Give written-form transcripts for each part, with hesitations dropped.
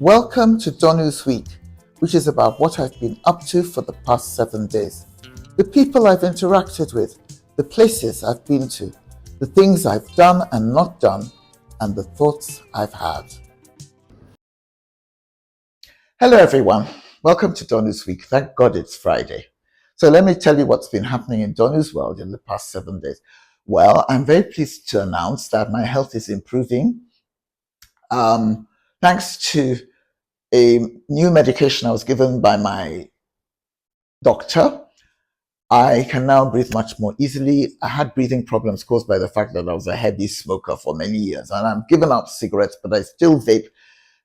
Welcome to Donu's Week, which is about what I've been up to for the past 7 days, the people I've interacted with, the places I've been to, the things I've done and not done, and the thoughts I've had. Hello everyone, welcome to Donu's Week. Thank God it's Friday. So let me tell you what's been happening in Donu's world in the past 7 days. Well, I'm very pleased to announce that my health is improving. Thanks to a new medication I was given by my doctor, I can now breathe much more easily. I had breathing problems caused by the fact that I was a heavy smoker for many years, and I've given up cigarettes, but I still vape.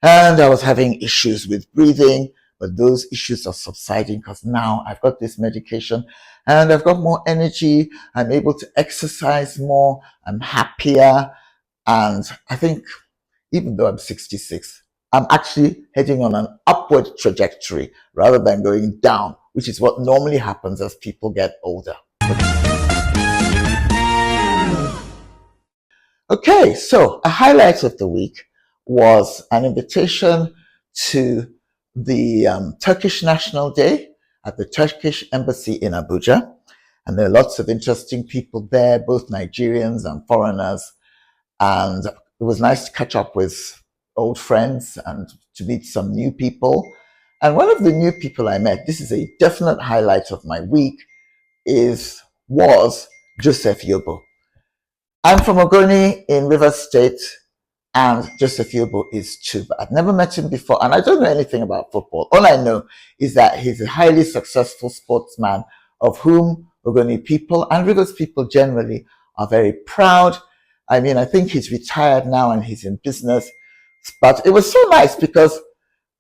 And I was having issues with breathing, but those issues are subsiding because now I've got this medication and I've got more energy. I'm able to exercise more. I'm happier. And I think even though I'm 66, I'm actually heading on an upward trajectory rather than going down, which is what normally happens as people get older. Okay, so a highlight of the week was an invitation to the Turkish National Day at the Turkish Embassy in Abuja. And there are lots of interesting people there, both Nigerians and foreigners. And it was nice to catch up with old friends and to meet some new people. And one of the new people I met, this is a definite highlight of my week, was Joseph Yobo. I'm from Ogoni in Rivers State, and Joseph Yobo is too. But I've never met him before, and I don't know anything about football. All I know is that he's a highly successful sportsman of whom Ogoni people and Rivers people generally are very proud. I mean, I think he's retired now and he's in business. But it was so nice because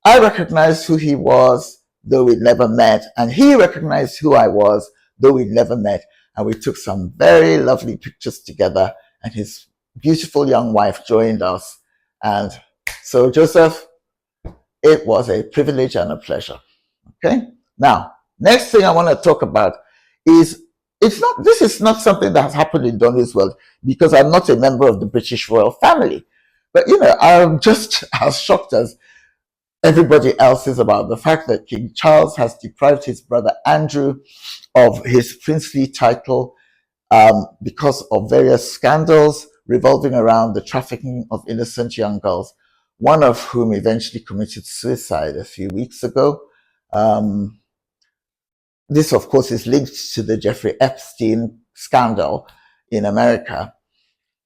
I recognized who he was, though we'd never met, and he recognized who I was, though we'd never met. And we took some very lovely pictures together, and his beautiful young wife joined us. And so, Joseph, it was a privilege and a pleasure. Okay? Now, next thing I want to talk about is this is not something that has happened in Donny's world because I'm not a member of the British royal family. But, I'm just as shocked as everybody else is about the fact that King Charles has deprived his brother Andrew of his princely title because of various scandals revolving around the trafficking of innocent young girls, one of whom eventually committed suicide a few weeks ago. This, of course, is linked to the Jeffrey Epstein scandal in America.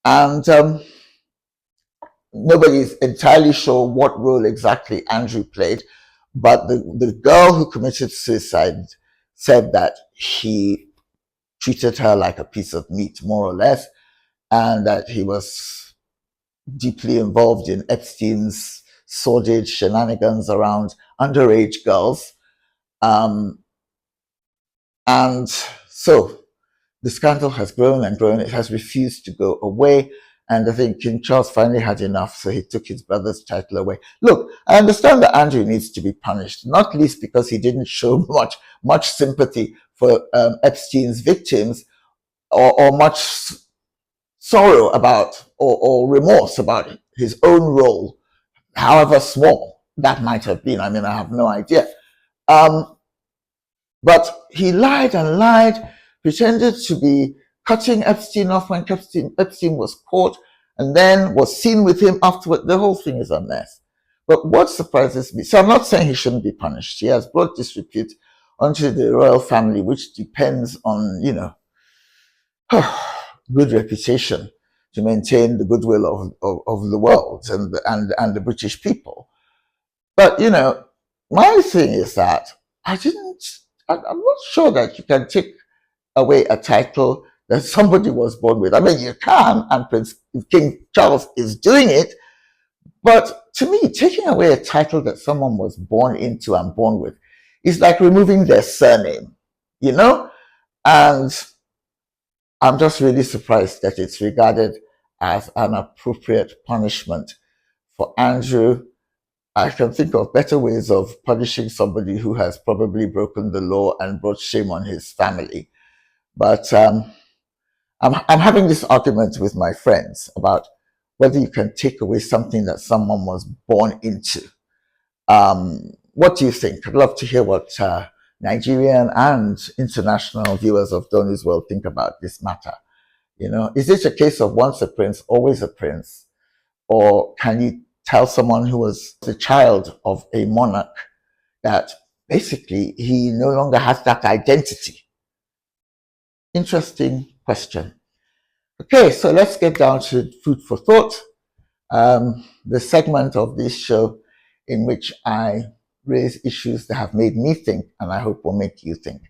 And nobody is entirely sure what role exactly Andrew played, but the girl who committed suicide said that he treated her like a piece of meat, more or less, and that he was deeply involved in Epstein's sordid shenanigans around underage girls. And so the scandal has grown and grown. It has refused to go away. And I think King Charles finally had enough, so he took his brother's title away. Look, I understand that Andrew needs to be punished, not least because he didn't show much sympathy for Epstein's victims or much sorrow about or remorse about his own role, however small that might have been. I mean, I have no idea. But he lied and lied, pretended to be cutting Epstein off when Epstein was caught, and then was seen with him afterward. The whole thing is a mess. But what surprises me, so I'm not saying he shouldn't be punished. He has brought disrepute onto the royal family, which depends on, good reputation to maintain the goodwill of the world and the British people. But, my thing is that I'm not sure that you can take away a title that somebody was born with. I mean, you can, and King Charles is doing it, but to me, taking away a title that someone was born into and born with is like removing their surname, And I'm just really surprised that it's regarded as an appropriate punishment for Andrew. I can think of better ways of punishing somebody who has probably broken the law and brought shame on his family. But I'm having this argument with my friends about whether you can take away something that someone was born into. What do you think? I'd love to hear what Nigerian and international viewers of Donny's World think about this matter. Is it a case of once a prince, always a prince? Or can you tell someone who was the child of a monarch that basically he no longer has that identity? Interesting question. Okay, so let's get down to food for thought. The segment of this show in which I raise issues that have made me think, and I hope will make you think.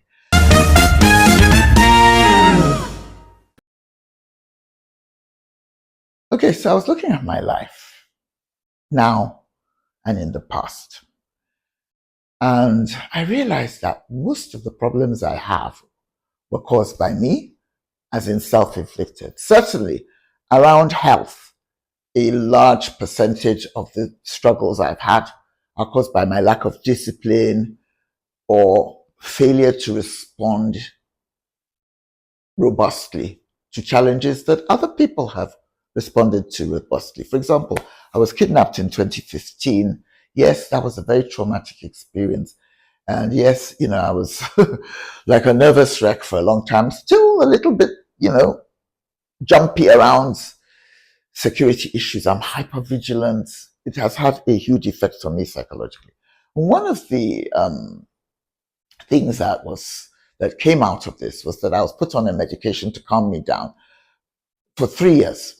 Okay, so I was looking at my life now and in the past, and I realized that most of the problems I have were caused by me, as in self-inflicted. Certainly around health, a large percentage of the struggles I've had are caused by my lack of discipline or failure to respond robustly to challenges that other people have responded to robustly. For example, I was kidnapped in 2015. Yes, that was a very traumatic experience. And yes, I was like a nervous wreck for a long time, still a little bit, jumpy around security issues. I'm hyper vigilant. It has had a huge effect on me psychologically. One of the things that came out of this was that I was put on a medication to calm me down for 3 years.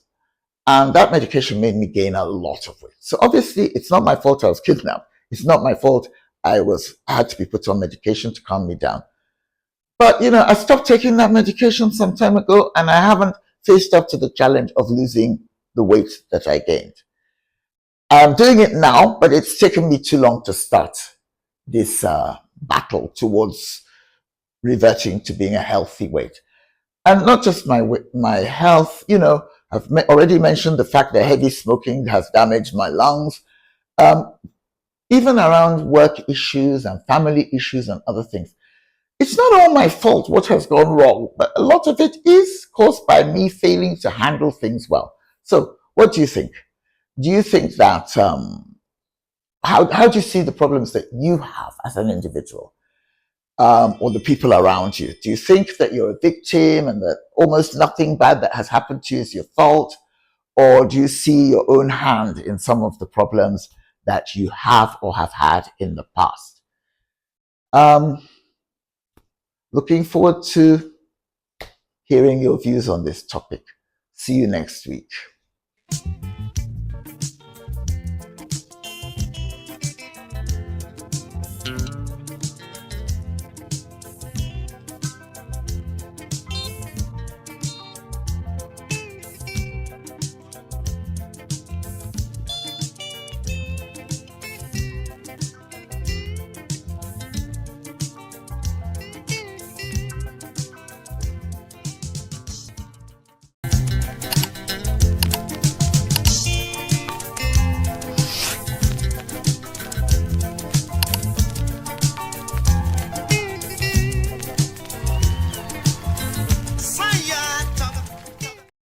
And that medication made me gain a lot of weight. So obviously it's not my fault I was kidnapped. It's not my fault I had to be put on medication to calm me down. But I stopped taking that medication some time ago, and I haven't faced up to the challenge of losing the weight that I gained. I'm doing it now, but it's taken me too long to start this battle towards reverting to being a healthy weight. And not just my health, I've already mentioned the fact that heavy smoking has damaged my lungs. Even around work issues and family issues and other things. It's not all my fault what has gone wrong, but a lot of it is caused by me failing to handle things well. So what do you think? Do you think that, how do you see the problems that you have as an individual? Or the people around you? Do you think that you're a victim and that almost nothing bad that has happened to you is your fault? Or do you see your own hand in some of the problems that you have or have had in the past? Looking forward to hearing your views on this topic. See you next week.